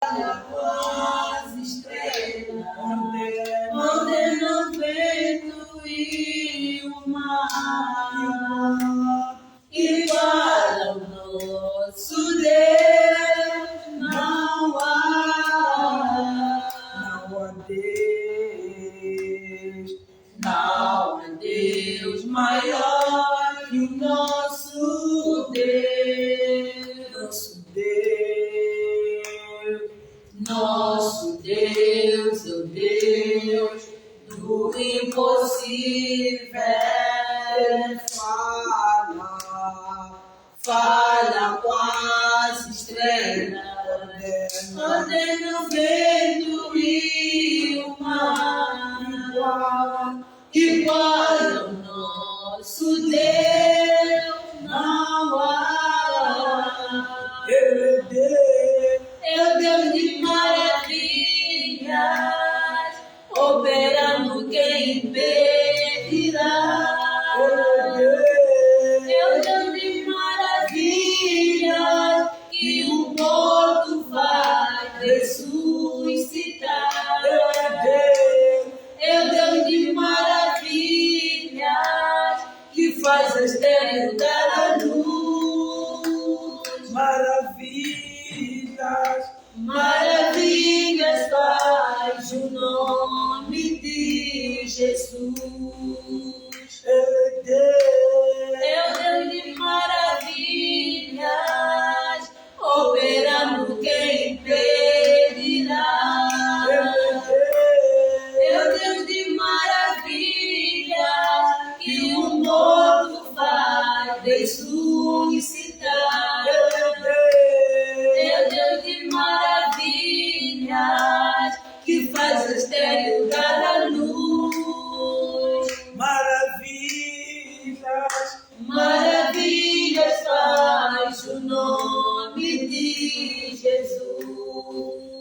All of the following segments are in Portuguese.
as estrelas, ordena o vento e o mar, e para o nosso Deus não há Deus maior que o nosso Deus. Nosso Deus, o Deus do impossível. Fala com as estrelas, ordena o vento e o mar, e para o nosso Deus não há. É o Deus de maravilhas, operando quem impedirá. É o Deus de maravilhas, que o morto faz ressuscitar. É o Deus de maravilhas, que faz as terras dar a luz. Maravilhas faz o nome de Jesus. É o Deus de maravilhas, operando quem impedirá. É o Deus de maravilhas, que o morto faz ressuscitar. É o Deus de maravilhas, que faz o estéril dar a luz. Maravilhas faz o nome de Jesus.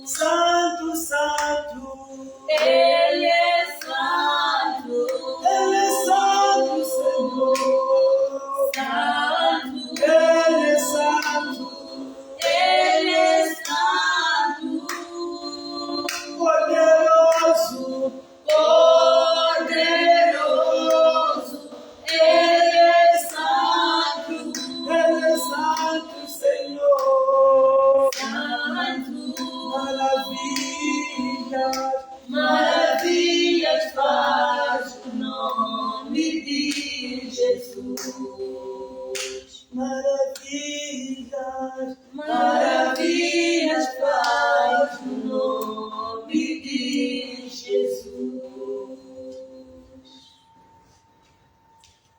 Santo, Ele é santo, Senhor. santo, Ele é santo, Ele é santo, poderoso, poderoso. Ele é santo, Senhor. santo. Maravilhas, Maravilhas faz o nome de Jesus. Maravilhas faz o nome de Jesus.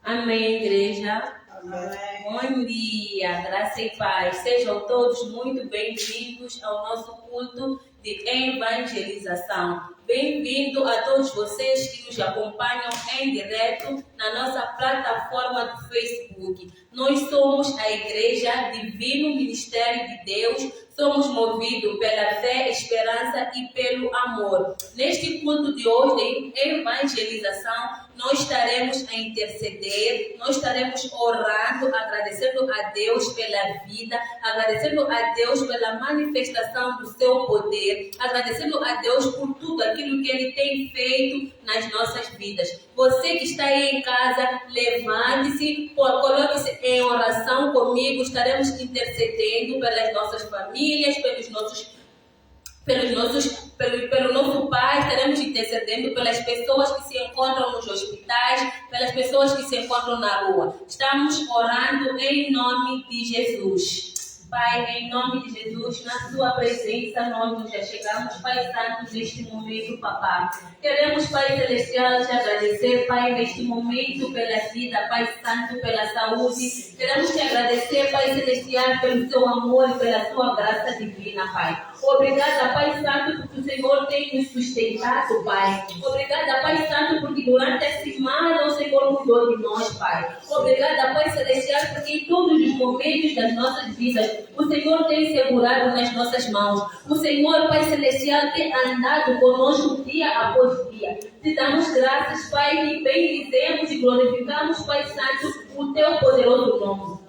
Amém, igreja. Amém. Bom dia, graça e paz. Sejam todos muito bem-vindos ao nosso culto de evangelização. Bem-vindo a todos vocês que nos acompanham em direto na nossa plataforma do Facebook. Nós somos a Igreja Divino Ministério de Deus. Somos movidos pela fé, esperança e pelo amor. Neste culto de hoje de evangelização, nós estaremos a interceder, nós estaremos orando, agradecendo a Deus pela vida, agradecendo a Deus pela manifestação do seu poder, agradecendo a Deus por tudo aquilo que Ele tem feito nas nossas vidas. Você que está aí em casa, levante-se, coloque-se em oração comigo, estaremos intercedendo pelas nossas famílias, pelo nosso Pai, estaremos intercedendo pelas pessoas que se encontram nos hospitais, pelas pessoas que se encontram na rua. Estamos orando em nome de Jesus. Pai, em nome de Jesus, na Sua presença, nós nos já chegamos, Pai Santo, neste momento, Papá. Queremos, Pai Celestial, te agradecer, Pai, neste momento, pela vida, Pai Santo, pela saúde. Queremos te agradecer, Pai Celestial, pelo seu amor e pela sua graça divina, Pai. Obrigada, Pai Santo, porque o Senhor tem nos sustentado, Pai. Obrigada, Pai Santo, porque durante a semana o Senhor cuidou de nós, Pai. Obrigada, Pai Celestial, porque em todos os momentos das nossas vidas, o Senhor tem segurado nas nossas mãos. O Senhor, Pai Celestial, tem andado conosco dia após dia. Te damos graças, Pai, e bendizemos e glorificamos, Pai Santo, o Teu poderoso nome.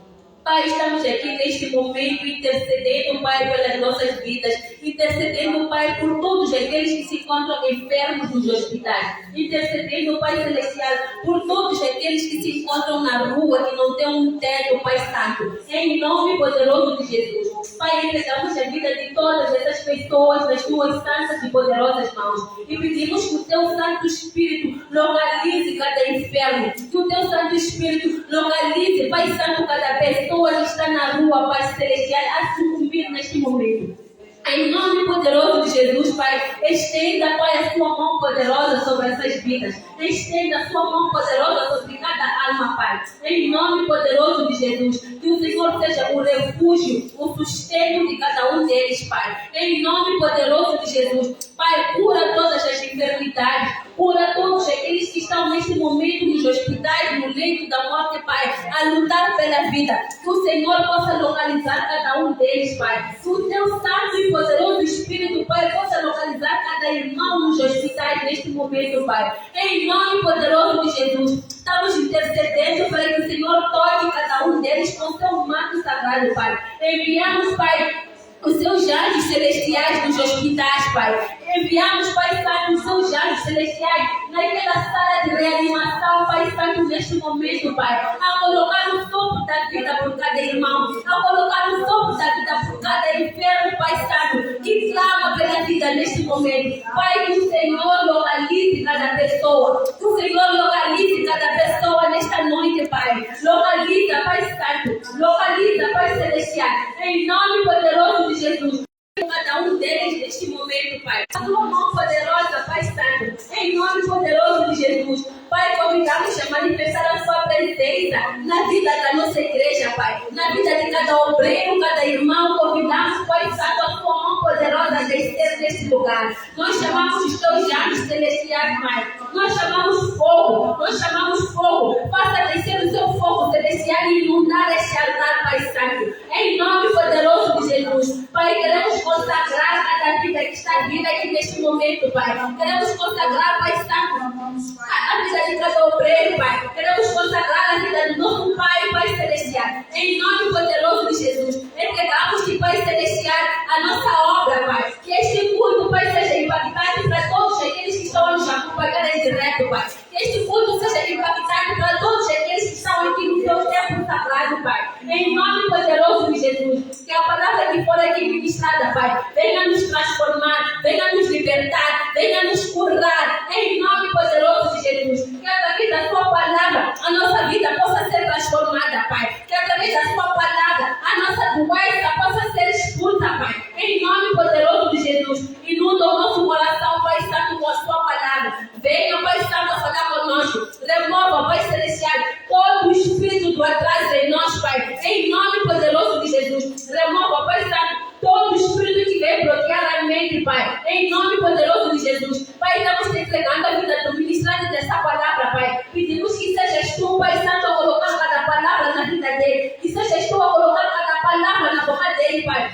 Pai, estamos aqui neste momento intercedendo, Pai, pelas nossas vidas, intercedendo, Pai, por todos aqueles que se encontram enfermos nos hospitais, intercedendo, Pai Celestial, por todos aqueles que se encontram na rua, que não têm um teto, Pai Santo, em nome poderoso de Jesus. Pai, entregamos a vida de todas essas pessoas nas tuas santas e poderosas mãos e pedimos que o teu Santo Espírito localize cada enfermo, que o teu Santo Espírito localize, Pai Santo, cada pessoa que está na rua, Pai Celestial, a sucumbir neste momento. Em nome poderoso de Jesus, Pai, estenda, Pai, a sua mão poderosa sobre essas vidas. Estenda a sua mão poderosa sobre cada alma, Pai. Em nome poderoso de Jesus, que o Senhor seja o refúgio, o sustento de cada um deles, Pai. Em nome poderoso de Jesus, Pai, cura todas as enfermidades, cura todos aqueles que estão neste momento nos hospitais, no leito da morte, Pai, a lutar pela vida. Que o Senhor possa localizar cada um deles, Pai. Que o teu santo e poderoso Espírito, Pai, possa localizar cada irmão nos hospitais neste momento, Pai. Em nome poderoso de Jesus, estamos intercedendo para que o Senhor toque cada um deles com seu manto sagrado, Pai. Enviamos, Pai, os seus anjos celestiais nos hospitais, Pai. Enviamos, Pai Santo, os seus anjos celestiais naquela sala de reanimação, Pai Santo, neste momento, Pai. A colocar o sopro da vida por cada irmão, a colocar o sopro da vida por cada enfermo, Pai Santo, que clama pela vida neste momento. Pai, que o Senhor localize cada pessoa, que o Senhor localize cada pessoa nesta noite, Pai. Localiza, Pai Santo, localiza, Pai Celestial, em nome poderoso de Jesus. Cada um deles neste momento, Pai. A tua mão poderosa, Pai Santo, em nome poderoso de Jesus. Pai, convidamos a manifestar a sua presença na vida da nossa igreja, Pai. Na vida de cada obreiro, cada irmão. Convidamos, Pai Santo, a tua mão poderosa a descer neste lugar. Nós chamamos os teus anjos celestiais, Pai. Nós chamamos fogo. Nós chamamos fogo. Faça descer o seu fogo celestial e inundar este altar, Pai Santo. Em nome poderoso de Jesus. Pai, queremos consagrar cada vida que está vindo aqui neste momento, Pai. Queremos consagrar, Pai Santo, a vida de cada obreiro, Pai. Queremos consagrar a vida do nosso Pai, Pai Celestial. Em nome poderoso de Jesus. Entregamos-te, Pai Celestial, a nossa obra, Pai. Que este culto, Pai, seja impactante para todos aqueles que estão nos acompanhando em direto, Pai. Que este culto seja impactante para todos aqueles que estão aqui no teu templo sagrado, Pai. Em nome poderoso de Jesus. Que a palavra que for aqui ministrada, Pai, venha nos transformar, venha nos libertar, venha nos curar. Em nome poderoso de Jesus. Que através da sua palavra, a nossa vida possa ser transformada, Pai. Que através da sua palavra, a nossa doença possa ser expulsa, Pai. Em nome poderoso de Jesus. Inunda o nosso coração, Pai Santo, com a sua palavra. Venha, Pai Santo, a falar conosco. Remova, Pai Celestial, todo o espírito do atraso em nós, Pai. Em nome poderoso de Jesus. Remova, Pai Santo, todo o espírito que vem bloquear a mente, Pai. Em nome poderoso de Jesus. Pai, estamos te entregando a vida do ministrante dessa palavra, Pai. Pedimos que sejas tu, Pai Santo, a colocar cada palavra na vida dele. Que sejas tu a colocar cada palavra na boca dele, Pai.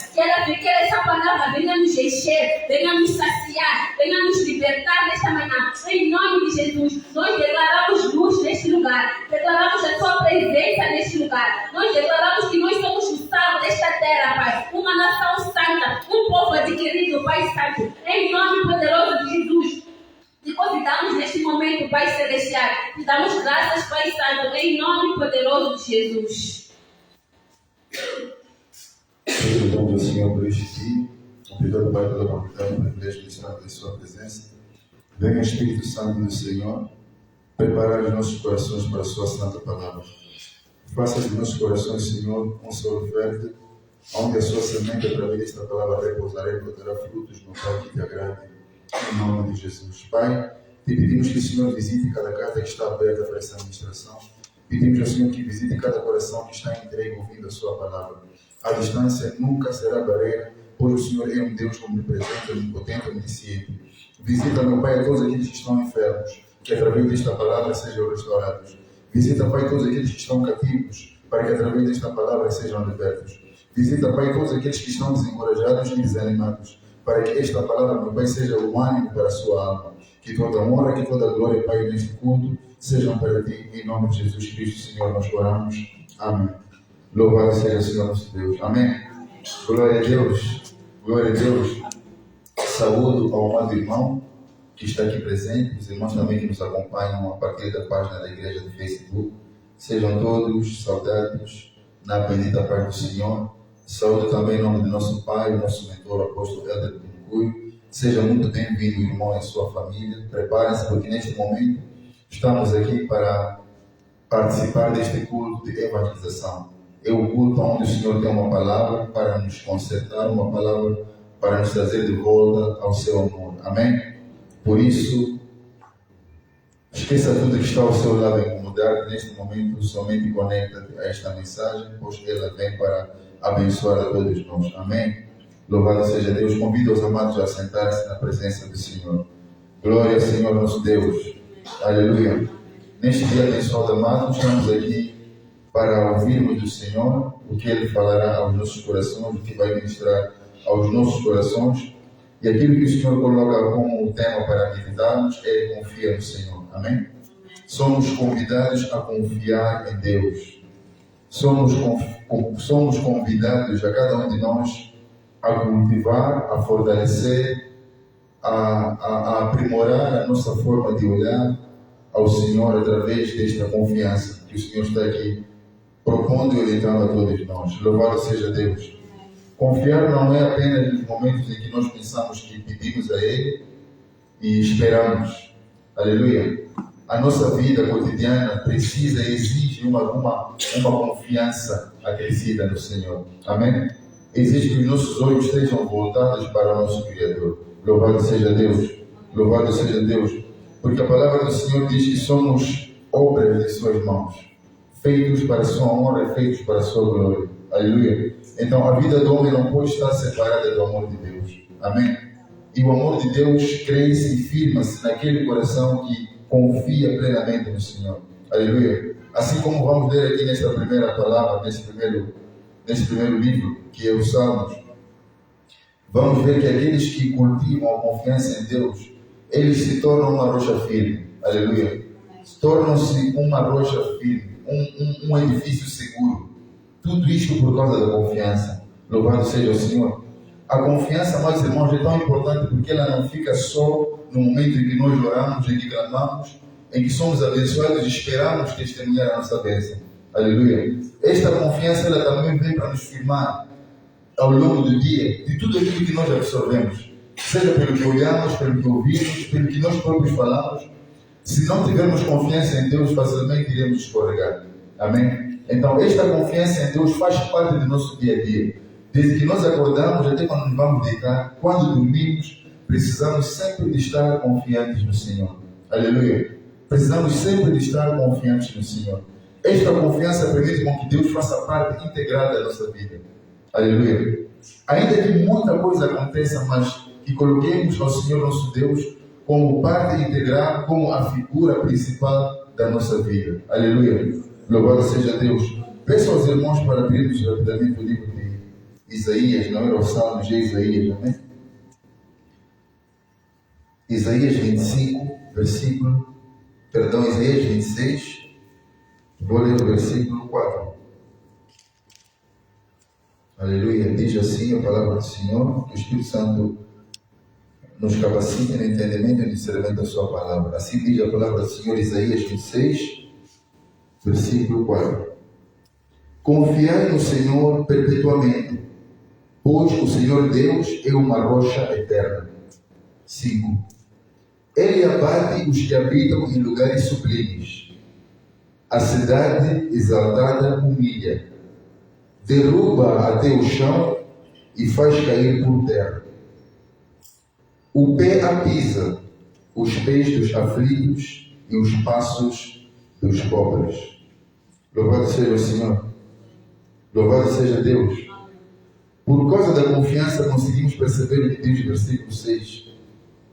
Que essa palavra venha nos encher, venha nos saciar, venha nos libertar nesta manhã. Em nome de Jesus, nós declaramos luz neste lugar. Declaramos a tua presença neste lugar. Nós declaramos que nós somos o sal desta terra, Pai. Uma nação santa, um povo adquirido, Pai Santo. Em nome poderoso de Jesus. Te convidamos neste momento, Pai Celestial. Te damos graças, Pai Santo, em nome poderoso de Jesus. Obrigado, Senhor, por este dia. Obrigado, Pai, pela oportunidade, pelo privilégio de estar em Sua presença. Venha, Espírito Santo do Senhor, preparar os nossos corações para a Sua santa palavra. Faça de nossos corações, Senhor, um solo fértil, onde a Sua semente, através desta palavra, repousará e botará frutos no Pai que te agrade. Em nome de Jesus. Pai, te pedimos que o Senhor visite cada casa que está aberta para essa administração. Pedimos ao Senhor que visite cada coração que está entregue ouvindo a Sua palavra. A distância nunca será barreira, pois o Senhor é um Deus omnipresente, onipotente, onisciente. Visita, meu Pai, todos aqueles que estão enfermos, que através desta palavra sejam restaurados. Visita, Pai, todos aqueles que estão cativos, para que através desta palavra sejam libertos. Visita, Pai, todos aqueles que estão desencorajados e desanimados, para que esta palavra, meu Pai, seja o ânimo para a sua alma. Que toda honra, que toda glória, Pai, neste culto, sejam para Ti, em nome de Jesus Cristo, Senhor, nós oramos. Amém. Louvado seja o Senhor nosso Deus. Amém. Glória a Deus. Glória a Deus. Saúdo ao amado irmão que está aqui presente, os irmãos também que nos acompanham a partir da página da igreja do Facebook. Sejam todos saudados na bendita paz do Senhor. Saúdo também em nome do nosso Pai, o nosso mentor, o apóstolo Helder Pincuio. Seja muito bem-vindo, irmão, e sua família. Preparem-se, porque neste momento estamos aqui para participar deste culto de evangelização. É o culto onde o Senhor tem uma palavra para nos consertar, uma palavra para nos trazer de volta ao seu amor. Amém? Por isso, esqueça tudo que está ao seu lado a incomodar. Neste momento, somente conecta-te a esta mensagem, pois ela vem para abençoar a todos nós. Amém? Louvado seja Deus. Convido os amados a sentar-se na presença do Senhor. Glória ao Senhor nosso Deus. Aleluia. Neste dia abençoado, amados, estamos aqui para ouvirmos do Senhor o que Ele falará aos nossos corações, o que vai ministrar aos nossos corações. E aquilo que o Senhor coloca como tema para meditarmos é confiar no Senhor. Amém? Somos convidados a confiar em Deus. Somos convidados a cada um de nós a cultivar, a fortalecer, a aprimorar a nossa forma de olhar ao Senhor através desta confiança que o Senhor está aqui propondo e orientando a todos nós. Louvado seja Deus. Confiar não é apenas nos momentos em que nós pensamos que pedimos a Ele e esperamos. Aleluia. A nossa vida cotidiana precisa e exige uma confiança acrescida no Senhor. Amém? Exige que os nossos olhos estejam voltados para o nosso Criador. Louvado seja Deus. Louvado seja Deus. Porque a palavra do Senhor diz que somos obras de suas mãos, feitos para a sua honra e feitos para a sua glória. Aleluia. Então a vida do homem não pode estar separada do amor de Deus. Amém? E o amor de Deus cresce e firma-se naquele coração que confia plenamente no Senhor. Aleluia. Assim como vamos ler aqui nesta primeira palavra, neste primeiro livro, que é os Salmos, vamos ver que aqueles que cultivam a confiança em Deus, eles se tornam uma rocha firme. Aleluia. Tornam-se uma rocha firme, um edifício seguro. Tudo isto por causa da confiança. Louvado seja o Senhor. A confiança, meus irmãos, é tão importante porque ela não fica só no momento em que nós oramos, em que clamamos, em que somos abençoados e esperamos testemunhar a nossa bênção. Aleluia. Esta confiança ela também vem para nos firmar ao longo do dia de tudo aquilo que nós absorvemos. Seja pelo que olhamos, pelo que ouvimos, pelo que nós próprios falamos. Se não tivermos confiança em Deus, facilmente iremos escorregar. Amém? Então, esta confiança em Deus faz parte do nosso dia a dia. Desde que nós acordamos até quando nos vamos deitar, quando dormimos, precisamos sempre de estar confiantes no Senhor. Aleluia. Precisamos sempre de estar confiantes no Senhor. Esta confiança permite com que Deus faça parte integrada da nossa vida. Aleluia. Ainda que muita coisa aconteça, mas que coloquemos ao Senhor nosso Deus como parte integral, como a figura principal da nossa vida. Aleluia. Louvado seja Deus. Peço aos irmãos para abrirmos rapidamente o livro de Isaías, não era o Salmo, já é Isaías, amém? Isaías 25, Isaías 26, vou ler o versículo 4. Aleluia. Diz assim a palavra do Senhor, que o Espírito Santo nos capacite no entendimento e no discernimento da sua palavra. Assim diz a palavra do Senhor, Isaías 26, versículo 4. Confiai no Senhor perpetuamente, pois o Senhor Deus é uma rocha eterna. 5. Ele abate os que habitam em lugares sublimes. A cidade exaltada humilha. Derruba até o chão e faz cair por terra. O pé apisa os pés dos aflitos e os passos dos pobres. Louvado seja o Senhor. Louvado seja Deus. Por causa da confiança conseguimos perceber o que diz o versículo 6.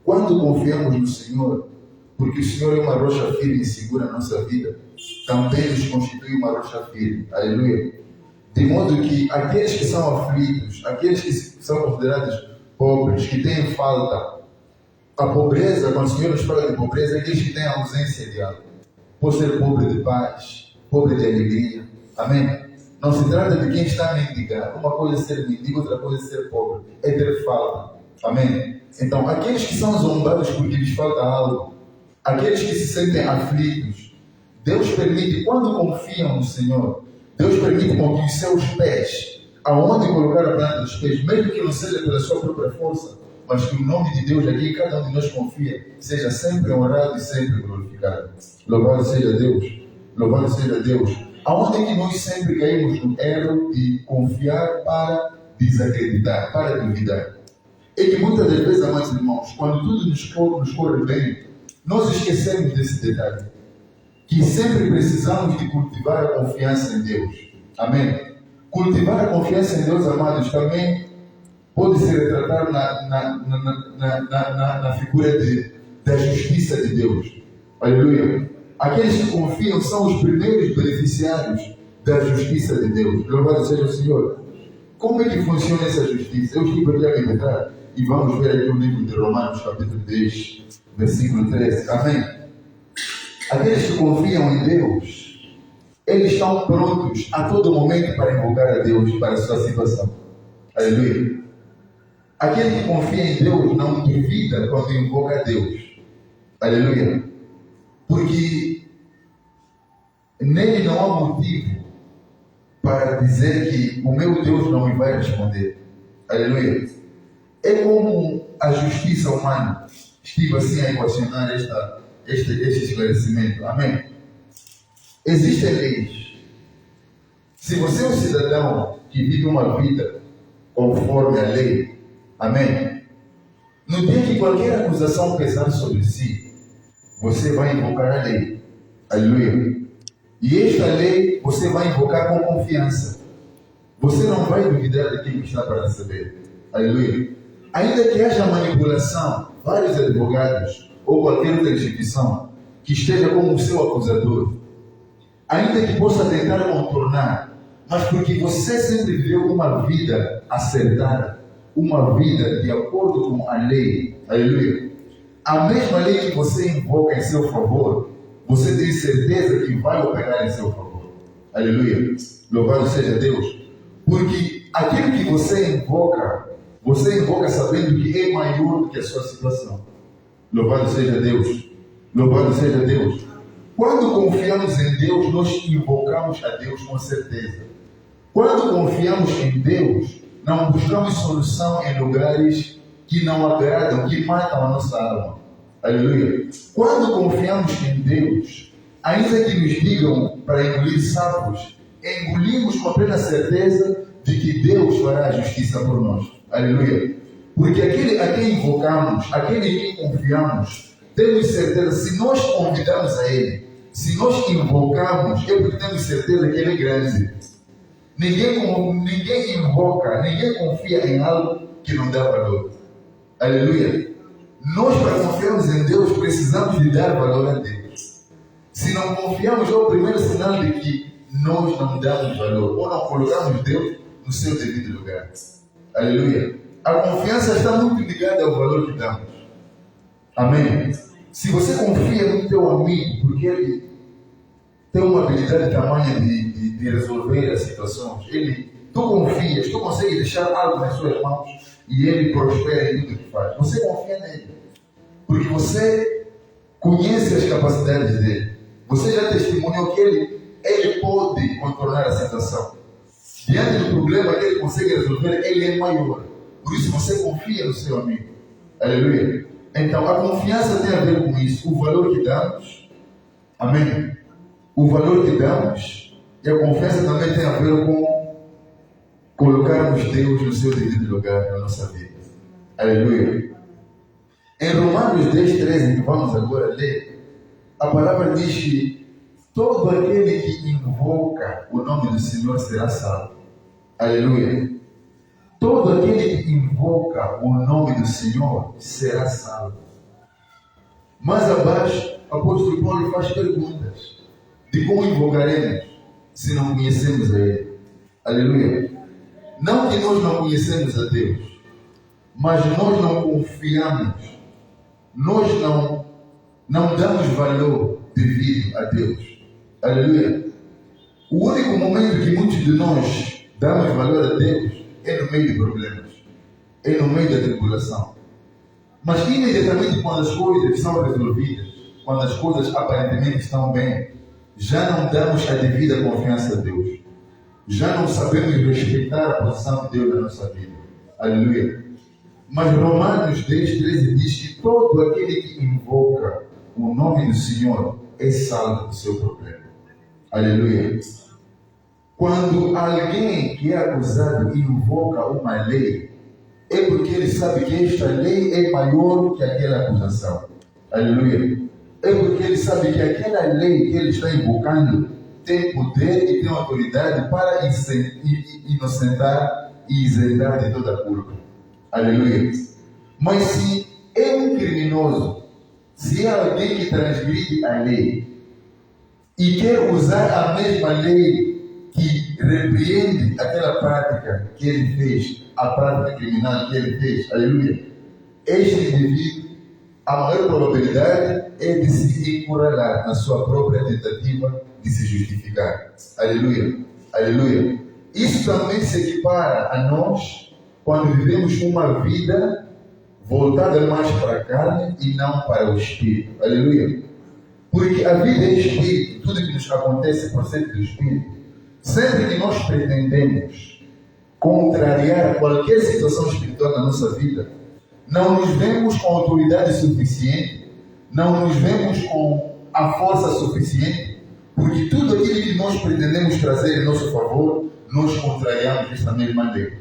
Quando confiamos no Senhor, porque o Senhor é uma rocha firme e segura na nossa vida, também nos constitui uma rocha firme. Aleluia. De modo que aqueles que são aflitos, aqueles que são considerados pobres, que têm falta, a pobreza, quando o Senhor nos fala de pobreza, é aqueles que têm ausência de algo. Pode ser pobre de paz, pobre de alegria. Amém? Não se trata de quem está a mendigar. Uma coisa é ser mendigo, outra coisa é ser pobre. É ter falta. Amém? Então, aqueles que são zombados porque lhes falta algo, aqueles que se sentem aflitos, Deus permite, quando confiam no Senhor, Deus permite com que os seus pés, aonde colocar a planta dos pés, mesmo que não seja pela sua própria força, mas que o nome de Deus, aqui cada um de nós confia, seja sempre honrado e sempre glorificado. Louvado seja Deus. Louvado seja Deus. Aonde é que nós sempre caímos no erro de confiar para desacreditar, para duvidar? É que muitas das vezes, amados irmãos, quando tudo nos corre bem, nós esquecemos desse detalhe. Que sempre precisamos de cultivar a confiança em Deus. Amém? Cultivar a confiança em Deus, amados, também pode se retratar na figura da justiça de Deus. Aleluia. Aqueles que confiam são os primeiros beneficiários da justiça de Deus. Louvado seja o Senhor. Como é que funciona essa justiça? Eu estive aqui a meditar e vamos ver aqui o livro de Romanos, capítulo 10, versículo 13. Amém? Aqueles que confiam em Deus, eles estão prontos a todo momento para invocar a Deus para a sua situação. Aleluia. Aquele que confia em Deus não duvida quando invoca a Deus. Aleluia. Porque nele não há motivo para dizer que o meu Deus não me vai responder. Aleluia. É como a justiça humana. Estive assim a equacionar este esclarecimento. Amém? Existem leis. Se você é um cidadão que vive uma vida conforme a lei, amém? No dia que qualquer acusação pesar sobre si, você vai invocar a lei. Aleluia. E esta lei você vai invocar com confiança. Você não vai duvidar daquilo que está para receber. Aleluia. Ainda que haja manipulação, vários advogados ou qualquer outra instituição que esteja como o seu acusador, ainda que possa tentar contornar, mas porque você sempre viveu uma vida acertada, uma vida de acordo com a lei, aleluia, a mesma lei que você invoca em seu favor, você tem certeza que vai operar em seu favor, aleluia, louvado seja Deus, porque aquilo que você invoca sabendo que é maior do que a sua situação. Louvado seja Deus. Louvado seja Deus. Quando confiamos em Deus, nós invocamos a Deus com certeza. Quando confiamos em Deus, não buscamos solução em lugares que não agradam, que matam a nossa alma. Aleluia. Quando confiamos em Deus, ainda que nos digam para engolir sapos, engolimos com plena certeza de que Deus fará a justiça por nós. Aleluia. Porque aquele a quem invocamos, aquele em quem confiamos, temos certeza, se nós convidamos a Ele, se nós invocamos, é porque temos certeza que Ele é grande. Ninguém invoca, ninguém confia em algo que não dá valor. Aleluia. Nós, para confiarmos em Deus, precisamos de dar valor a Deus. Se não confiamos, é o primeiro sinal de que nós não damos valor, ou não colocamos Deus no seu devido lugar. Aleluia. A confiança está muito ligada ao valor que damos. Amém? Se você confia no teu amigo, porque ele tem uma habilidade tamanha de resolver as situações, tu confias, tu consegue deixar algo nas suas mãos e ele prospera em tudo que faz. Você confia nele, porque você conhece as capacidades dele. Você já testemunhou que ele pode contornar a situação. Diante do problema que ele consegue resolver, ele é maior. Por isso você confia no seu amigo. Aleluia. Então a confiança tem a ver com isso. O valor que damos. Amém. O valor que damos. E a confiança também tem a ver com colocarmos Deus no seu devido lugar na nossa vida. Aleluia. Em Romanos 10, 13, que vamos agora ler, a palavra diz que todo aquele que invoca o nome do Senhor será salvo. Aleluia. Todo aquele que invoca o nome do Senhor será salvo. Mais abaixo, o apóstolo Paulo faz perguntas de como invocaremos se não conhecemos a Ele. Aleluia. Não que nós não conhecemos a Deus, mas nós não confiamos, nós não damos valor devido a Deus. Aleluia. O único momento que muitos de nós damos valor a Deus é no meio de problemas, é no meio da tribulação. Mas imediatamente quando as coisas são resolvidas, quando as coisas aparentemente estão bem, já não damos a devida confiança a Deus. Já não sabemos respeitar a posição de Deus na nossa vida. Aleluia. Mas Romanos 10:13 diz que todo aquele que invoca o nome do Senhor é salvo do seu problema. Aleluia. Quando alguém que é acusado invoca uma lei, é porque ele sabe que esta lei é maior que aquela acusação. Aleluia. É porque ele sabe que aquela lei que ele está invocando tem poder e tem autoridade para inocentar e isentar de toda a culpa. Aleluia. Mas se é um criminoso, se é alguém que transgride a lei e quer usar a mesma lei que repreende aquela prática que ele fez, a prática criminal que ele fez, aleluia, este indivíduo, a maior probabilidade é de se encurralar na sua própria tentativa de se justificar. Aleluia. Aleluia. Isso também se equipara a nós quando vivemos uma vida voltada mais para a carne e não para o espírito. Aleluia. Porque a vida é espírito, tudo que nos acontece é processo do espírito. Sempre que nós pretendemos contrariar qualquer situação espiritual na nossa vida, não nos vemos com autoridade suficiente, não nos vemos com a força suficiente, porque tudo aquilo que nós pretendemos trazer em nosso favor, nós contrariamos esta mesma lei.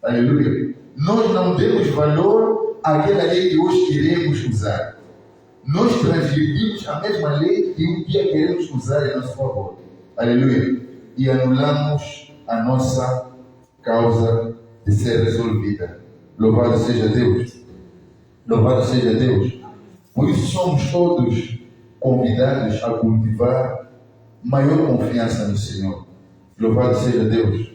Aleluia. Nós não demos valor àquela lei que hoje queremos usar. Nós transgredimos a mesma lei que um dia queremos usar em nosso favor. Aleluia. E anulamos a nossa causa de ser resolvida. Louvado seja Deus. Louvado seja Deus. Por isso somos todos convidados a cultivar maior confiança no Senhor. Louvado seja Deus.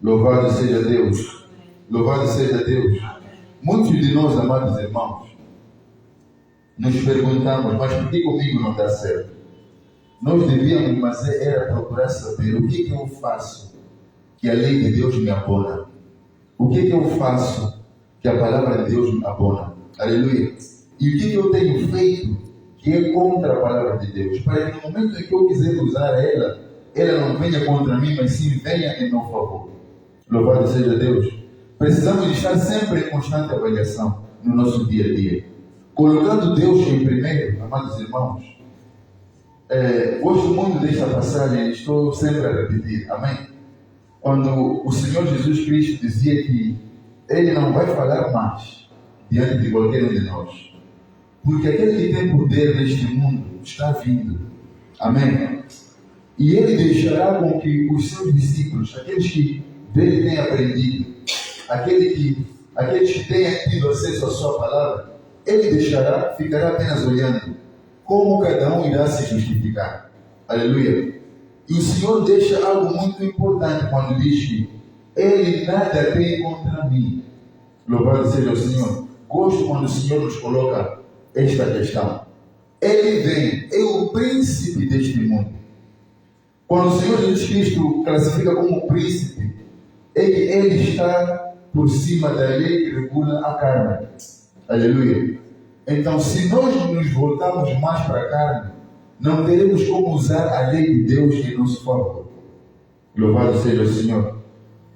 Louvado seja Deus. Louvado seja Deus. Muitos de nós, amados irmãos, nos perguntamos, mas por que comigo não dá certo? Nós devíamos, mas era procurar saber o que eu faço que a lei de Deus me abona. O que eu faço que a palavra de Deus me abona. Aleluia. E o que eu tenho feito que é contra a palavra de Deus, para que no momento em que eu quiser usar ela não venha contra mim, mas sim venha em meu favor. Louvado seja Deus. Precisamos estar sempre em constante avaliação no nosso dia a dia, colocando Deus em primeiro, amados irmãos. Gosto muito desta passagem, estou sempre a repetir, amém? Quando o Senhor Jesus Cristo dizia que Ele não vai falar mais diante de qualquer um de nós, porque aquele que tem poder neste mundo está vindo, amém? E Ele deixará com que os seus discípulos, aqueles que dele têm aprendido, aqueles que têm tido acesso à sua palavra, Ele deixará, ficará apenas olhando como cada um irá se justificar. Aleluia. E o Senhor deixa algo muito importante quando diz que Ele nada tem contra mim. Louvado seja o Senhor. Gosto quando o Senhor nos coloca esta questão. Ele vem, é o príncipe deste mundo. Quando o Senhor Jesus Cristo classifica como príncipe, é que Ele está por cima da lei que regula a carne. Aleluia. Então, se nós nos voltarmos mais para a carne, não teremos como usar a lei de Deus em nosso favor. Louvado seja o Senhor.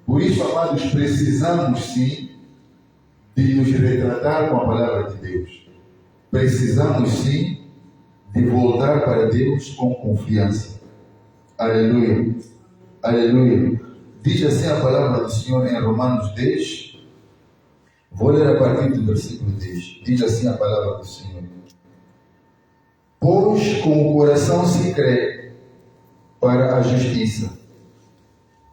Por isso, amados, precisamos sim de nos retratar com a palavra de Deus. Precisamos sim de voltar para Deus com confiança. Aleluia. Aleluia. Diz assim a palavra do Senhor em Romanos 10. Vou ler a partir do versículo 10. Diz assim a palavra do Senhor. Pois com o coração se crê para a justiça,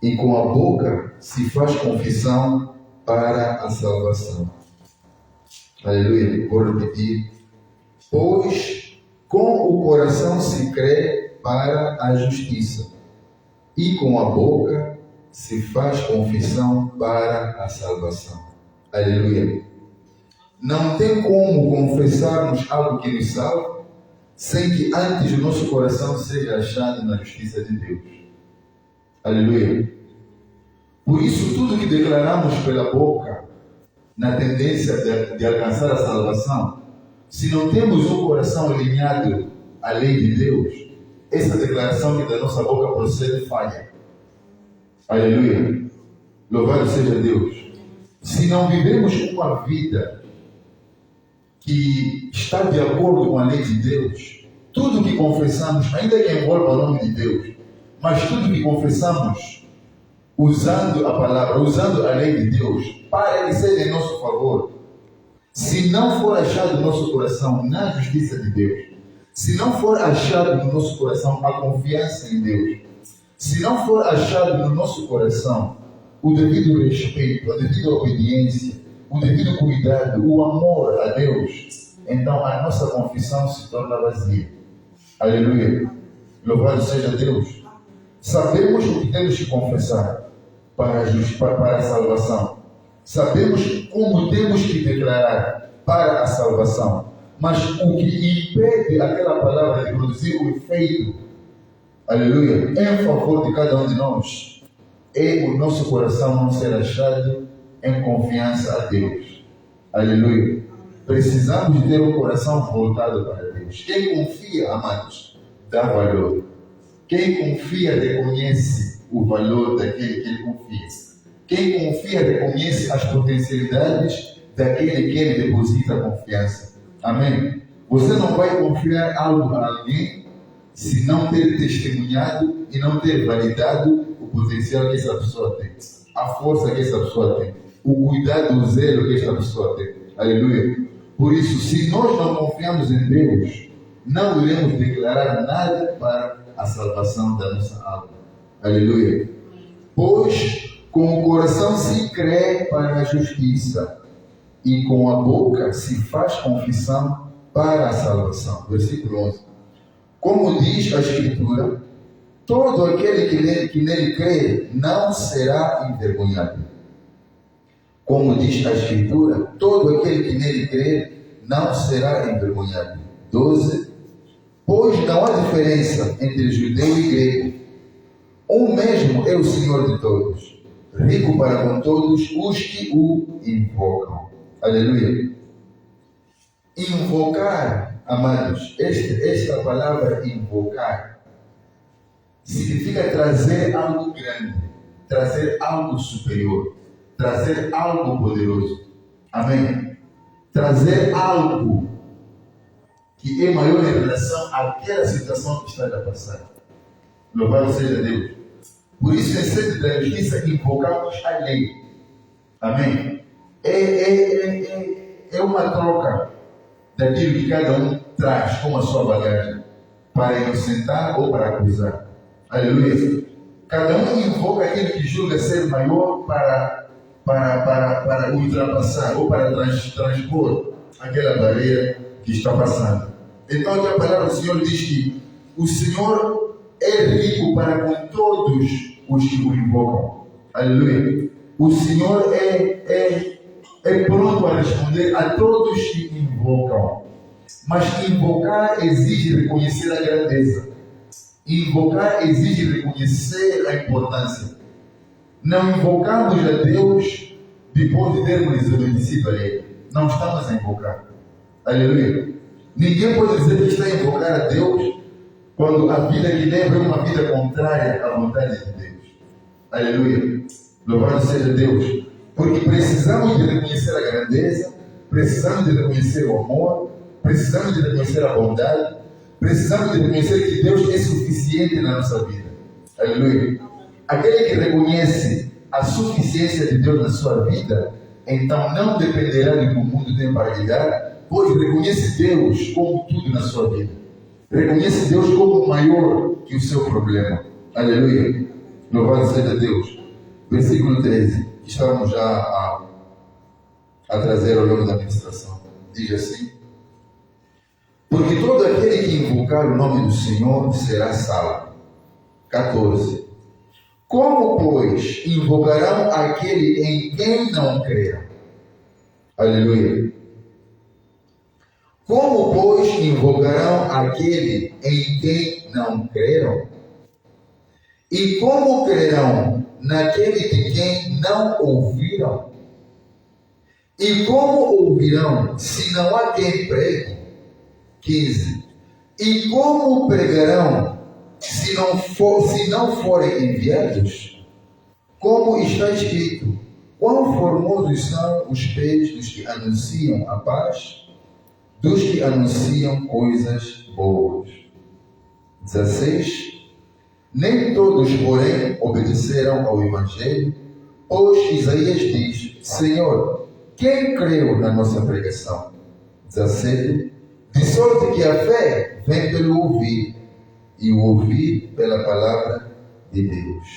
e com a boca se faz confissão para a salvação. Aleluia. Vou repetir. Pois com o coração se crê para a justiça, e com a boca se faz confissão para a salvação. Aleluia. Não tem como confessarmos algo que nos salva sem que antes o nosso coração seja achado na justiça de Deus. Aleluia. Por isso, tudo que declaramos pela boca, na tendência de alcançar a salvação, se não temos um coração alinhado à lei de Deus, essa declaração que da nossa boca procede falha. Aleluia. Louvado seja Deus. Se não vivemos uma vida que está de acordo com a lei de Deus, tudo que confessamos, ainda que envolva o nome de Deus, mas tudo que confessamos, usando a palavra, usando a lei de Deus, para que seja em nosso favor, se não for achado no nosso coração na justiça de Deus, se não for achado no nosso coração a confiança em Deus, se não for achado no nosso coração o devido respeito, a devida obediência, o devido cuidado, o amor a Deus, então a nossa confissão se torna vazia. Aleluia. Louvado seja Deus. Sabemos o que temos que confessar para a salvação. Sabemos como temos que declarar para a salvação. Mas o que impede aquela palavra de produzir o efeito, aleluia, em favor de cada um de nós, é o nosso coração não ser achado em confiança a Deus. Aleluia. Precisamos de ter um coração voltado para Deus. Quem confia, amados, dá valor. Quem confia reconhece o valor daquele que ele confia. Quem confia reconhece as potencialidades daquele que ele deposita a confiança. Amém? Você não vai confiar algo a alguém se não ter testemunhado e não ter validado o potencial que essa pessoa tem, a força que essa pessoa tem, o cuidado, o zelo que essa pessoa tem. Aleluia. Por isso, se nós não confiamos em Deus, não iremos declarar nada para a salvação da nossa alma. Aleluia. Pois com o coração se crê para a justiça e com a boca se faz confissão para a salvação. Versículo 11. Como diz a Escritura, todo aquele que nele crê não será envergonhado. Como diz a Escritura, todo aquele que nele crê não será envergonhado. 12. Pois não há diferença entre judeu e grego. Um mesmo é o Senhor de todos, rico para com todos os que o invocam. Aleluia. Invocar, amados, esta palavra invocar significa trazer algo grande, trazer algo superior, trazer algo poderoso. Amém? Trazer algo que é maior em relação àquela situação que está a passar. Louvado seja Deus. Por isso, em sede da justiça, invocamos a lei. Amém? É uma troca daquilo que cada um traz como a sua bagagem para inocentar ou para acusar. Aleluia. Cada um invoca aquilo que julga ser maior para ultrapassar ou para transpor aquela barreira que está passando. Então, aqui a palavra do Senhor diz que o Senhor é rico para com todos os que o invocam. Aleluia. O Senhor é pronto a responder a todos que invocam. Mas invocar exige reconhecer a grandeza. Invocar exige reconhecer a importância. Não invocamos a Deus depois de termos desobedecido a Ele. Não estamos a invocar. Aleluia. Ninguém pode dizer que está a invocar a Deus quando a vida que leva é uma vida contrária à vontade de Deus. Aleluia. Louvado seja Deus. Porque precisamos de reconhecer a grandeza, precisamos de reconhecer o amor, precisamos de reconhecer a bondade, precisamos de reconhecer que Deus é suficiente na nossa vida. Aleluia. Aquele que reconhece a suficiência de Deus na sua vida, então não dependerá do que o mundo tem para lhe dar, pois reconhece Deus como tudo na sua vida. Reconhece Deus como maior que o seu problema. Aleluia. Louvado seja Deus. Versículo 13. Estamos já a trazer ao longo da ministração. Diz assim: porque todo aquele que invocar o nome do Senhor será salvo. 14. Como, pois, invocarão aquele em quem não creram? Aleluia. Como, pois, invocarão aquele em quem não creram? E como crerão naquele de quem não ouviram? E como ouvirão se não há quem pregue? 15. E como pregarão se não forem enviados? Como está escrito: quão formosos são os pés dos que anunciam a paz, dos que anunciam coisas boas. 16. Nem todos, porém, obedeceram ao Evangelho, pois Isaías diz: Senhor, quem creu na nossa pregação? 17. De sorte que a fé vem pelo ouvir, e o ouvir pela palavra de Deus.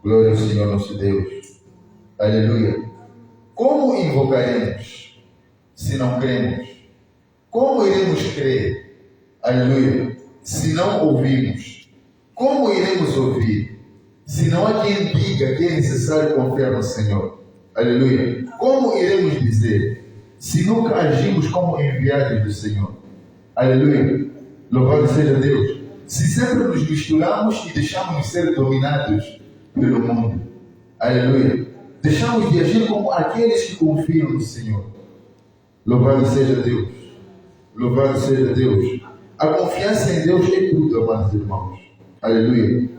Glória ao Senhor nosso Deus. Aleluia. Como invocaremos se não cremos? Como iremos crer? Aleluia. Se não ouvirmos? Como iremos ouvir se não há quem diga que é necessário confiar no Senhor? Aleluia. Como iremos dizer se nunca agimos como enviados do Senhor? Aleluia. Louvado seja Deus. Se sempre nos misturamos e deixamos de ser dominados pelo mundo. Aleluia. Deixamos de agir como aqueles que confiam no Senhor. Louvado seja Deus. Louvado seja Deus. A confiança em Deus é tudo, amados irmãos. Aleluia.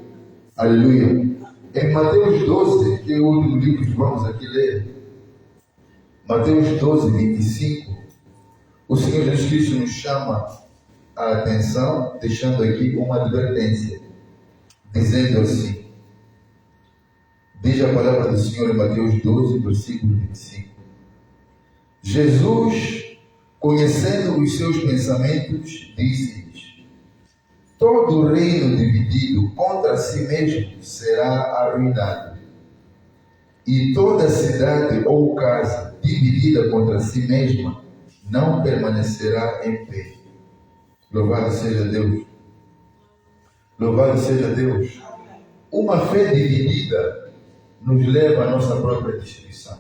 Aleluia. Em Mateus 12, que é o último livro que vamos aqui ler, Mateus 12, 25, o Senhor Jesus Cristo nos chama a atenção, deixando aqui uma advertência, dizendo assim, diz a palavra do Senhor em Mateus 12, versículo 25. Jesus, conhecendo os seus pensamentos, disse-lhes: todo reino dividido contra si mesmo será arruinado, e toda cidade ou casa dividida contra si mesma não permanecerá em pé. Louvado seja Deus. Louvado seja Deus. Uma fé dividida nos leva à nossa própria destruição.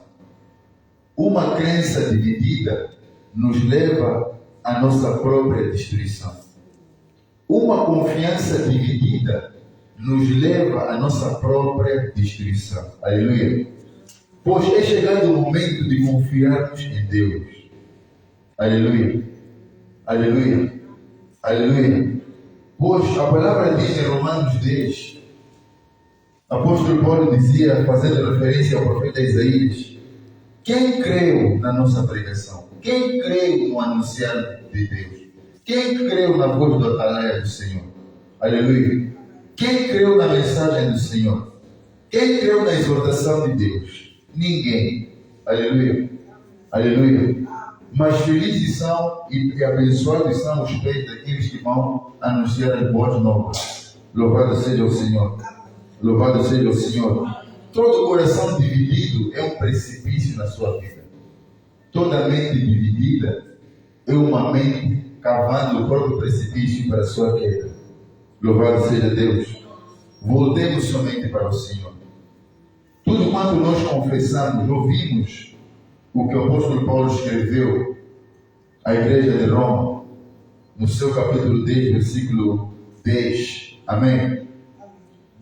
Uma crença dividida nos leva à nossa própria destruição. Uma confiança dividida nos leva à nossa própria destruição. Aleluia. Pois é chegado o momento de confiarmos em Deus. Aleluia. Aleluia. Aleluia. Pois a palavra diz em Romanos 10, apóstolo Paulo dizia, fazendo referência ao profeta Isaías: quem creu na nossa pregação? Quem creu no anunciar de Deus? Quem creu na voz do atalaia do Senhor? Aleluia. Quem creu na mensagem do Senhor? Quem creu na exortação de Deus? Ninguém. Aleluia. Aleluia. Mas felizes são e abençoados são os pés daqueles que vão anunciar as boas novas. Louvado seja o Senhor. Louvado seja o Senhor. Todo coração dividido é um precipício na sua vida. Toda mente dividida é uma mente cavando o próprio precipício para a sua queda. Louvado seja Deus. Voltemos somente para o Senhor. Tudo quanto nós confessamos, ouvimos o que o apóstolo Paulo escreveu à igreja de Roma, no seu capítulo 10, versículo 10. Amém?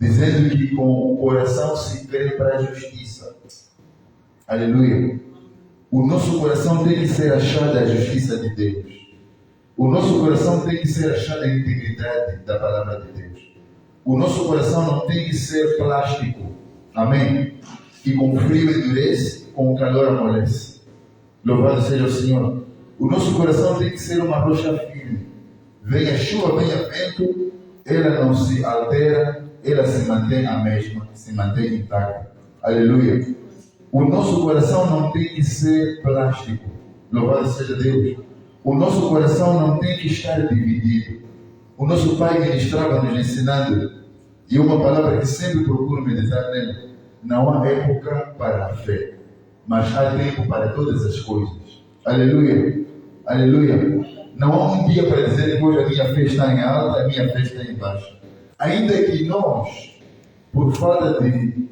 Dizendo que com o coração se crê para a justiça. Aleluia. O nosso coração tem que ser achado a justiça de Deus. O nosso coração tem que ser achado a integridade da palavra de Deus. O nosso coração não tem que ser plástico. Amém? Que com frio endurece, com calor amolece. Louvado seja o Senhor. O nosso coração tem que ser uma rocha firme. Venha chuva, venha vento, ela não se altera, ela se mantém a mesma, se mantém intacta. Aleluia. O nosso coração não tem que ser plástico. Louvado seja Deus. O nosso coração não tem que estar dividido. O nosso Pai ministrava nos ensinando, e uma palavra que sempre procuro meditar nele: não há época para a fé, mas há tempo para todas as coisas. Aleluia. Aleluia. Não há um dia para dizer que hoje a minha fé está em alta, a minha fé está em baixa. Ainda que nós, por falta de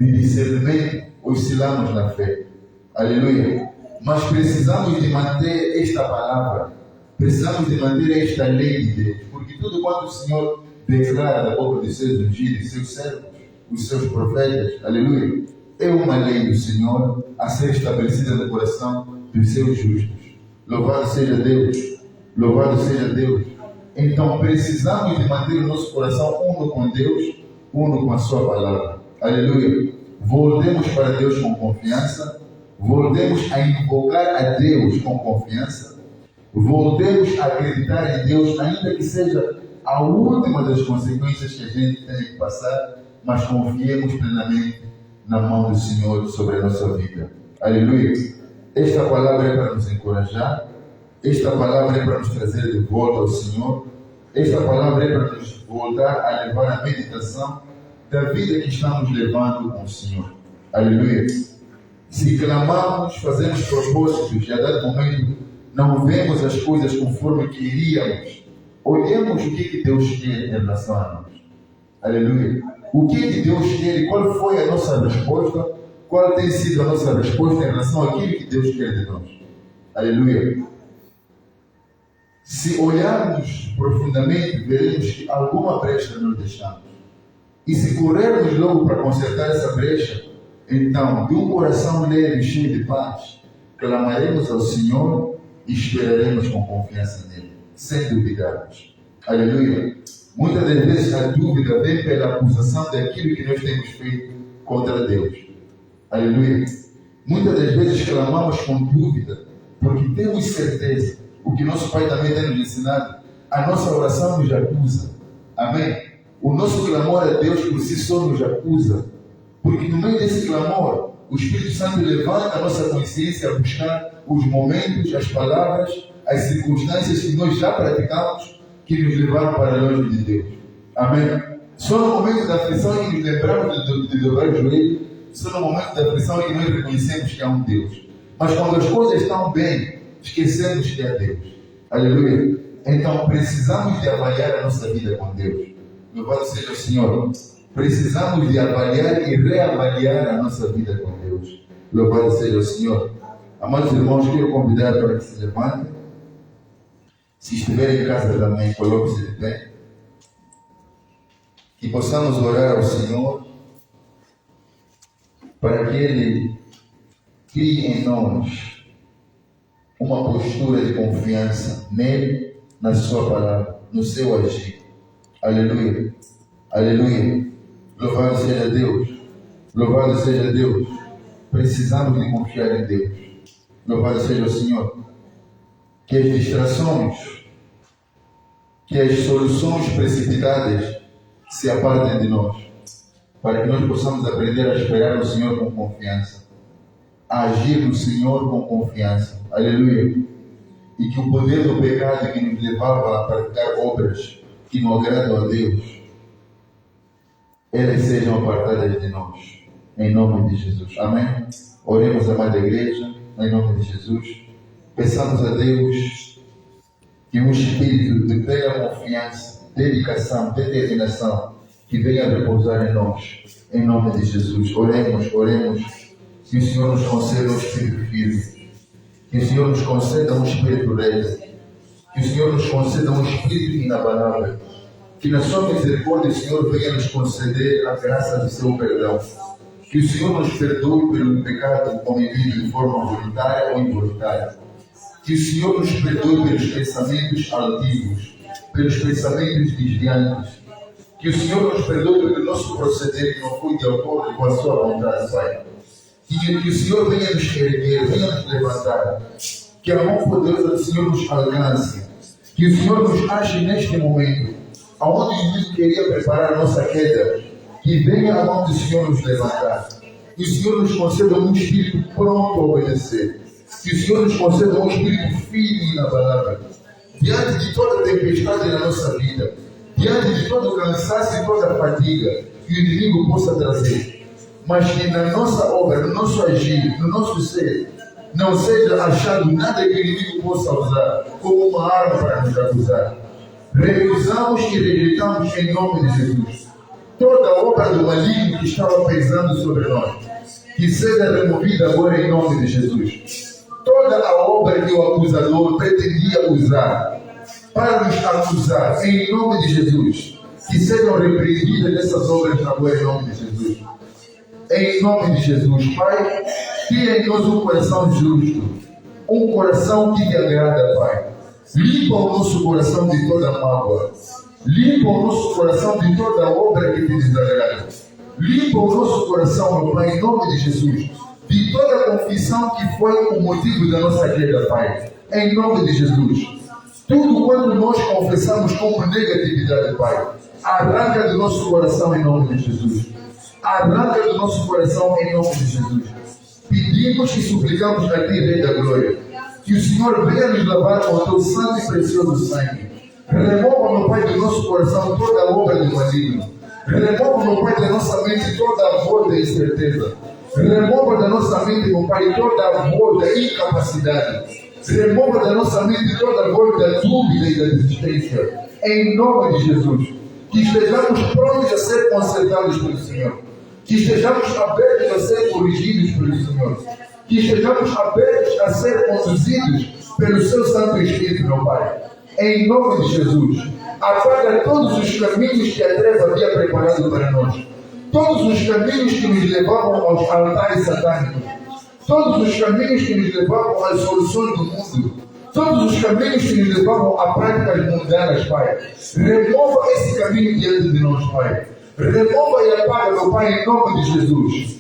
discernimento, oscilamos na fé. Aleluia. Mas precisamos de manter esta palavra. Precisamos de manter esta lei de Deus. Porque tudo quanto o Senhor declara da boca dos seus ungidos, seus servos, os seus profetas, aleluia, é uma lei do Senhor a ser estabelecida no coração dos seus justos. Louvado seja Deus, louvado seja Deus. Então precisamos de manter o nosso coração uno com Deus, uno com a sua palavra. Aleluia. Voltemos para Deus com confiança, voltemos a invocar a Deus com confiança, voltemos a acreditar em Deus, ainda que seja a última das consequências que a gente tem que passar, mas confiemos plenamente na mão do Senhor sobre a nossa vida. Aleluia. Esta palavra é para nos encorajar, esta palavra é para nos trazer de volta ao Senhor, esta palavra é para nos voltar a levar a meditação da vida que estamos levando com o Senhor. Aleluia. Se clamamos, fazemos propósitos e a dado momento não vemos as coisas conforme queríamos, olhemos o que Deus quer em relação a nós. Aleluia. O que Deus quer e qual foi a nossa resposta, qual tem sido a nossa resposta em relação àquilo que Deus quer de nós. Aleluia. Se olharmos profundamente, veremos que alguma brecha nós deixamos. E se corrermos logo para consertar essa brecha, então, de um coração leve e cheio de paz, clamaremos ao Senhor e esperaremos com confiança nele, sem duvidarmos. Aleluia. Muitas das vezes a dúvida vem pela acusação daquilo que nós temos feito contra Deus. Aleluia. Muitas das vezes clamamos com dúvida, porque temos certeza, o que nosso Pai também tem nos ensinado, a nossa oração nos acusa. Amém? O nosso clamor a Deus por si só nos acusa, porque no meio desse clamor, o Espírito Santo levanta a nossa consciência a buscar os momentos, as palavras, as circunstâncias que nós já praticamos, que nos levaram para longe de Deus. Amém? Só no momento da aflição em que nos lembramos de dobrar o joelho, só no momento da aflição em que nós reconhecemos que há um Deus. Mas quando as coisas estão bem, esquecemos que há Deus. Aleluia. Então precisamos de avaliar a nossa vida com Deus. Louvado seja o Senhor. Precisamos de avaliar e reavaliar a nossa vida com Deus. Louvado seja o Senhor. Amados irmãos, quero convidar para que se levantem. Se estiver em casa também, coloque-se de pé. Que possamos orar ao Senhor para que Ele crie em nós uma postura de confiança nele, na sua palavra, no seu agir. Aleluia. Aleluia. Louvado seja Deus. Louvado seja Deus. Precisamos de confiar em Deus. Louvado seja o Senhor. Que as distrações, que as soluções precipitadas se apartem de nós, para que nós possamos aprender a esperar no Senhor com confiança, a agir no Senhor com confiança. Aleluia. E que o poder do pecado que nos levava a praticar obras que não agradam a Deus, elas sejam apartadas de nós, em nome de Jesus. Amém? Oremos, amada igreja, em nome de Jesus. Peçamos a Deus que um espírito de plena confiança, dedicação, determinação, que venha a repousar em nós, em nome de Jesus. Oremos, oremos, que o Senhor nos conceda um espírito firme, que o Senhor nos conceda um espírito leve, que o Senhor nos conceda um espírito inabalável, que na sua misericórdia o Senhor venha nos conceder a graça do seu perdão, que o Senhor nos perdoe pelo pecado cometido de forma voluntária ou involuntária, que o Senhor nos perdoe pelos pensamentos altivos, pelos pensamentos desviantes, que o Senhor nos perdoe pelo nosso proceder que não foi de acordo com a sua vontade, Pai. Que o Senhor venha nos erguer, venha nos levantar, que a mão poderosa do Senhor nos alcance, que o Senhor nos ache neste momento, aonde o inimigo queria preparar a nossa queda, que venha a mão do Senhor nos levantar, que o Senhor nos conceda um espírito pronto a obedecer, que o Senhor nos conceda um espírito firme e inabalável, diante de toda tempestade na nossa vida, diante de todo cansaço e toda fadiga que o inimigo possa trazer, mas que na nossa obra, no nosso agir, no nosso ser, não seja achado nada que o inimigo possa usar como uma arma para nos acusar. Recusamos e rejeitamos em nome de Jesus toda a obra do maligno que estava pesando sobre nós, que seja removida agora em nome de Jesus. Toda a obra que o acusador pretendia usar para nos acusar, em nome de Jesus, que sejam repreendidas essas obras na rua em nome de Jesus. Em nome de Jesus, Pai, tira em nós um coração justo, um coração que te agrada, Pai. Limpa o nosso coração de toda mágoa. Limpa o nosso coração de toda obra que te desagrada. Limpa o nosso coração, meu Pai, em nome de Jesus, de toda a confissão que foi o motivo da nossa queda, Pai. Em nome de Jesus. Tudo quanto nós confessamos como negatividade, Pai, arranca do nosso coração em nome de Jesus. Arranca do nosso coração em nome de Jesus. Pedimos e suplicamos a Ti, Rei da Glória, que o Senhor venha nos lavar com o Teu santo e precioso sangue. Remova, meu Pai, do nosso coração toda a obra do maligno. Remova, meu Pai, da nossa mente toda a voz da incerteza. Remova da nossa mente, meu Pai, toda a voz da incapacidade. Remova da nossa mente toda a voz da dúvida e da desistência. Em nome de Jesus. Que estejamos prontos a ser consertados pelo Senhor. Que estejamos abertos a ser corrigidos pelo Senhor. Que estejamos abertos a ser conduzidos pelo Seu Santo Espírito, meu Pai. Em nome de Jesus. Apaga todos os caminhos que a treva havia preparado para nós. Todos os caminhos que nos levavam aos altares satânicos. Todos os caminhos que nos levavam às soluções do mundo. Todos os caminhos que nos levavam a práticas mundanas, Pai. Remova esse caminho diante de nós, Pai. Remova e apaga, meu Pai, em nome de Jesus.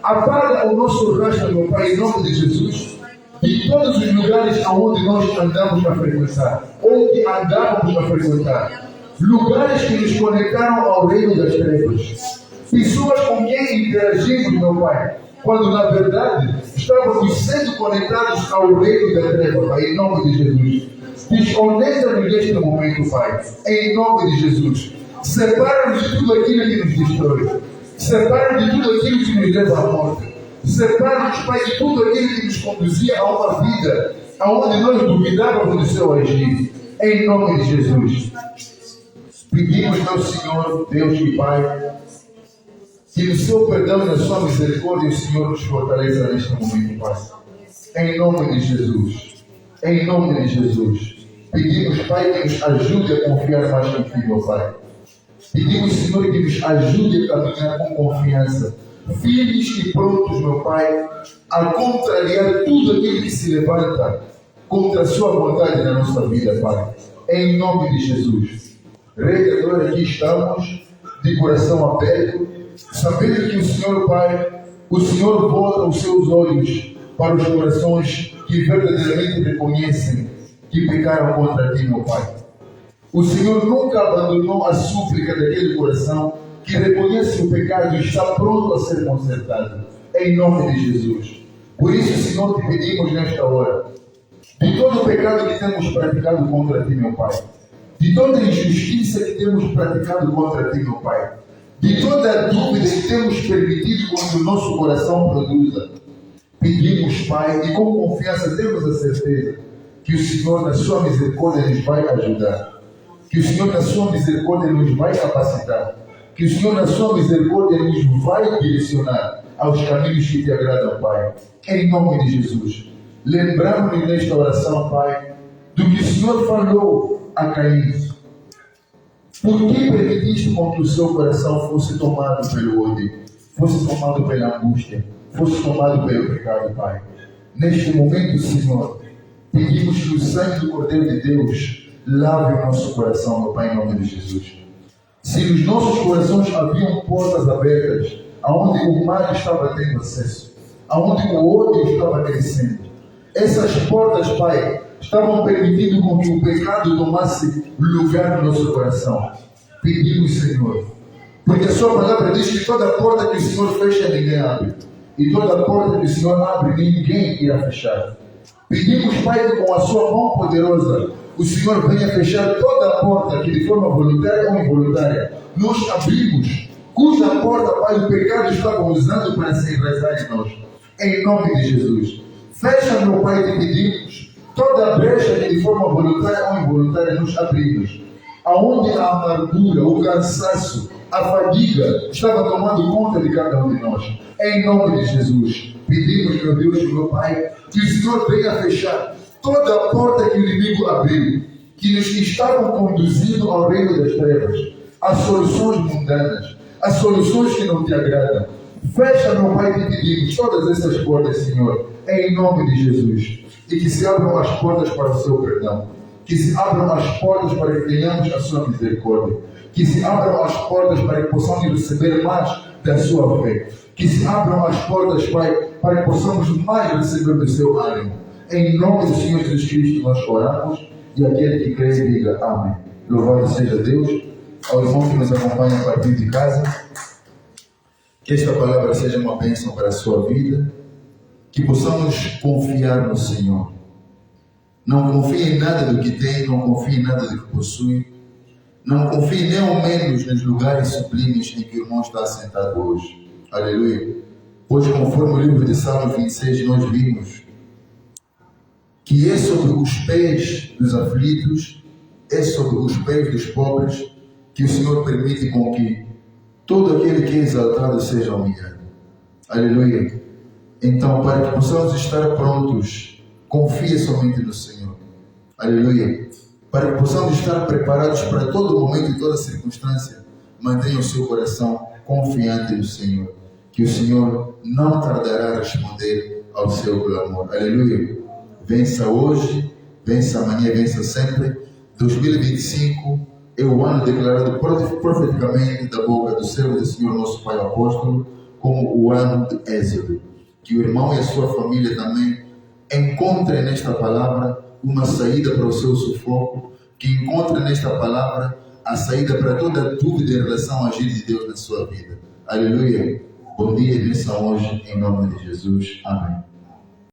Apaga o nosso rastro, meu Pai, em nome de Jesus. De todos os lugares aonde nós andamos a frequentar, ou que andávamos a frequentar. Lugares que nos conectaram ao reino das trevas. Pessoas com quem interagimos, meu Pai, quando na verdade estávamos sendo conectados ao reino da treva, Pai, em nome de Jesus. Desconecta-nos neste momento, Pai, em nome de Jesus. Separa-nos de tudo aquilo que nos destrói. Separa-nos de tudo aquilo que nos leva à morte. Separa-nos, Pai, de tudo aquilo que nos conduzia a uma vida aonde nós duvidávamos do Seu agir. Em nome de Jesus. Pedimos ao Senhor, Deus e Pai, que no Seu perdão e na Sua misericórdia o Senhor nos fortaleça neste momento, Pai. Em nome de Jesus. Em nome de Jesus. Pedimos, Pai, que nos ajude a confiar mais em Ti, meu Pai. Pedimos, Senhor, que nos ajude a caminhar com confiança, firmes e prontos, meu Pai, a contrariar tudo aquilo que se levanta contra a Sua vontade na nossa vida, Pai. Em nome de Jesus. Rei da Glória, aqui estamos, de coração aberto, sabendo que o Senhor, Pai, o Senhor volta os Seus olhos para os corações que verdadeiramente reconhecem que pecaram contra Ti, meu Pai. O Senhor nunca abandonou a súplica daquele coração que reconhece o pecado e está pronto a ser consertado. Em nome de Jesus. Por isso, Senhor, te pedimos nesta hora, de todo o pecado que temos praticado contra Ti, meu Pai, de toda a injustiça que temos praticado contra Ti, meu Pai, de toda a dúvida que temos permitido que o nosso coração produza, pedimos, Pai, e com confiança temos a certeza que o Senhor, na Sua misericórdia, nos vai ajudar. Que o Senhor, na Sua misericórdia, nos vai capacitar. Que o Senhor, na Sua misericórdia, nos vai direcionar aos caminhos que Te agradam, Pai. Em nome de Jesus. Lembramos-nos nesta oração, Pai, do que o Senhor falou a Caim. Por que permitiste com que o seu coração fosse tomado pelo ódio, fosse tomado pela angústia, fosse tomado pelo pecado, Pai? Neste momento, Senhor, pedimos que o sangue do Cordeiro de Deus lave o nosso coração, meu Pai, em nome de Jesus. Se nos nossos corações haviam portas abertas, aonde o mal estava tendo acesso, aonde o ódio estava crescendo, essas portas, Pai, estavam permitindo com que o pecado tomasse lugar no nosso coração. Pedimos, Senhor, porque a Sua palavra diz que toda porta que o Senhor fecha, ninguém abre, e toda porta que o Senhor abre, ninguém irá fechar. Pedimos, Pai, que com a Sua mão poderosa o Senhor venha fechar toda a porta que de forma voluntária ou involuntária nós abrimos, cuja porta, Pai, o pecado estava usando para se enraizar em nós. Em nome de Jesus. Fecha, meu Pai, te pedimos toda a brecha que de forma voluntária ou involuntária nos abrimos. Aonde a amargura, o cansaço, a fadiga estava tomando conta de cada um de nós. Em nome de Jesus. Pedimos, meu Deus e meu Pai, que o Senhor venha fechar toda a porta que o inimigo abriu, que nos estavam conduzindo ao reino das trevas, Há soluções mundanas, há soluções que não te agradam. Fecha, meu Pai, te pedimos todas essas portas, Senhor, em nome de Jesus. E que se abram as portas para o seu perdão. Que se abram as portas para que tenhamos a sua misericórdia. Que se abram as portas para que possamos receber mais da sua fé. Que se abram as portas, Pai, para que possamos mais receber do seu ânimo. Em nome do Senhor Jesus Cristo nós oramos. E aquele que crê diga amém. Louvado seja Deus. Ao irmão que nos acompanha a partir de casa, que esta palavra seja uma bênção para a sua vida. Que possamos confiar no Senhor. Não confie em nada do que tem, não confie em nada do que possui. Não confie nem ao menos nos lugares sublimes em que o irmão está sentado hoje. Aleluia. Hoje, conforme o livro de Salmos 26, nós vimos que é sobre os pés dos aflitos, é sobre os pés dos pobres, que o Senhor permite com que todo aquele que é exaltado seja humilhado. Aleluia. Então, para que possamos estar prontos, confie somente no Senhor. Aleluia. Para que possamos estar preparados para todo momento e toda circunstância, mantenha o seu coração confiante no Senhor, que o Senhor não tardará a responder ao seu clamor. Aleluia. Vença hoje, vença amanhã, vença sempre. 2025 é o ano declarado profeticamente da boca do servo do Senhor, nosso Pai Apóstolo, como o ano de Êxodo. Que o irmão e a sua família também encontrem nesta palavra uma saída para o seu sufoco, que encontrem nesta palavra a saída para toda dúvida em relação ao agir de Deus na sua vida. Aleluia. Bom dia e bênção hoje, em nome de Jesus. Amém.